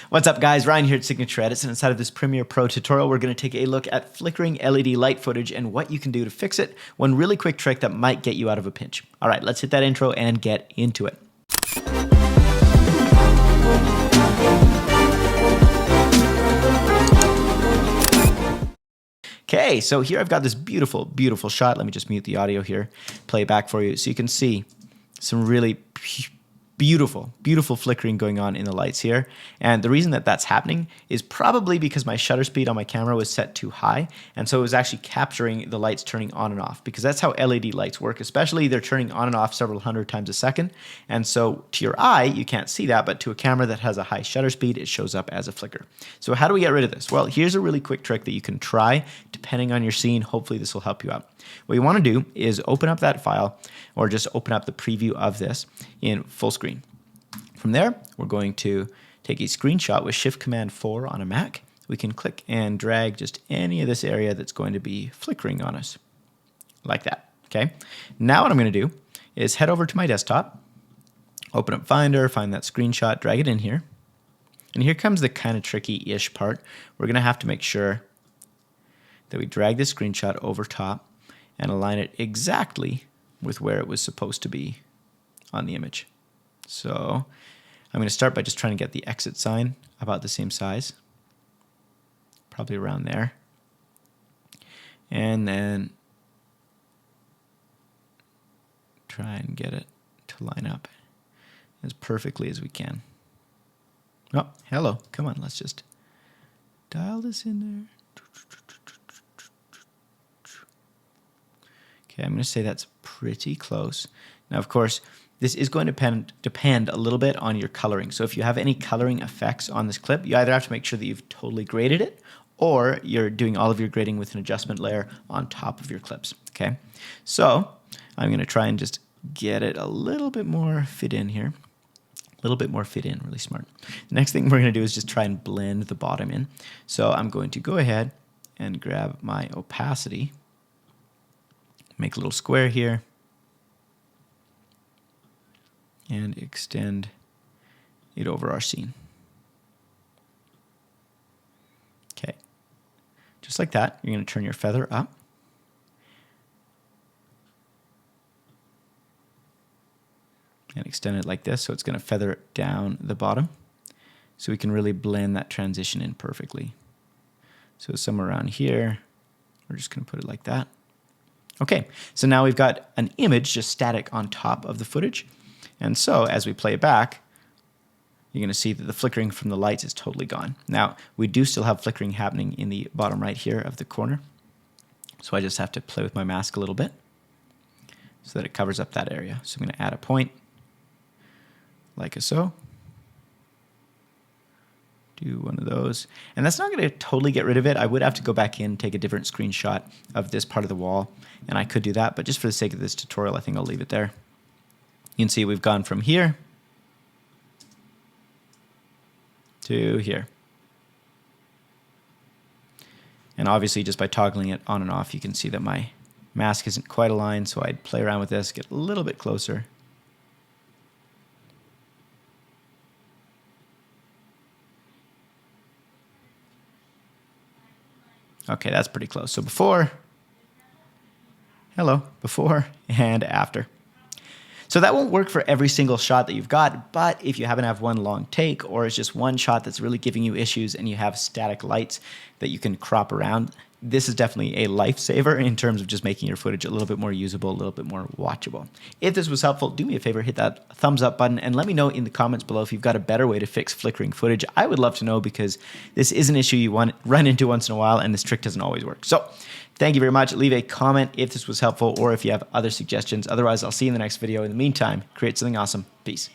What's up guys, Ryan here at Signature Edits, and inside of this Premiere Pro tutorial we're going to take a look at flickering LED light footage and what you can do to fix it. One really quick trick that might get you out of a pinch. Alright, let's hit that intro and get into it. Okay, so here I've got this beautiful, beautiful shot. Let me just mute the audio here, play it back for you so you can see some really beautiful, beautiful flickering going on in the lights here. And the reason that that's happening is probably because my shutter speed on my camera was set too high. And so it was actually capturing the lights turning on and off, because that's how LED lights work, especially they're turning on and off several hundred times a second. And so to your eye, you can't see that, but to a camera that has a high shutter speed, it shows up as a flicker. So how do we get rid of this? Well, here's a really quick trick that you can try depending on your scene. Hopefully this will help you out. What you want to do is open up that file, or just open up the preview of this in full screen. From there, we're going to take a screenshot with Shift-Command-4 on a Mac. We can click and drag just any of this area that's going to be flickering on us, like that. Okay. Now what I'm going to do is head over to my desktop, open up Finder, find that screenshot, drag it in here. And here comes the kind of tricky-ish part. We're going to have to make sure that we drag this screenshot over top and align it exactly with where it was supposed to be on the image. So I'm going to start by just trying to get the exit sign about the same size, probably around there. And then try and get it to line up as perfectly as we can. Oh, hello. Come on, let's just dial this in there. Okay, I'm going to say that's pretty close. Now, of course, this is going to depend a little bit on your coloring. So if you have any coloring effects on this clip, you either have to make sure that you've totally graded it, or you're doing all of your grading with an adjustment layer on top of your clips. Okay, so I'm going to try and just get it a little bit more fit in here. A little bit more fit in, really smart. The next thing we're going to do is just try and blend the bottom in. So I'm going to go ahead and grab my opacity, make a little square here, and extend it over our scene. Okay, just like that. You're going to turn your feather up. And extend it like this, so it's going to feather it down the bottom, so we can really blend that transition in perfectly. So somewhere around here, we're just going to put it like that. Okay, so now we've got an image just static on top of the footage. And so as we play it back, you're going to see that the flickering from the lights is totally gone. Now, we do still have flickering happening in the bottom right here of the corner. So I just have to play with my mask a little bit so that it covers up that area. So I'm going to add a point, like so. Do one of those. And that's not going to totally get rid of it. I would have to go back in, take a different screenshot of this part of the wall, and I could do that, but just for the sake of this tutorial, I think I'll leave it there. You can see we've gone from here to here. And obviously just by toggling it on and off, you can see that my mask isn't quite aligned, so I'd play around with this, get a little bit closer. Okay, that's pretty close. So before and after. So that won't work for every single shot that you've got, but if you happen to have one long take, or it's just one shot that's really giving you issues and you have static lights that you can crop around, this is definitely a lifesaver in terms of just making your footage a little bit more usable, a little bit more watchable. If this was helpful, do me a favor, hit that thumbs up button and let me know in the comments below if you've got a better way to fix flickering footage. I would love to know, because this is an issue you run into once in a while, and this trick doesn't always work. So thank you very much. Leave a comment if this was helpful, or if you have other suggestions. Otherwise, I'll see you in the next video. In the meantime, create something awesome. Peace.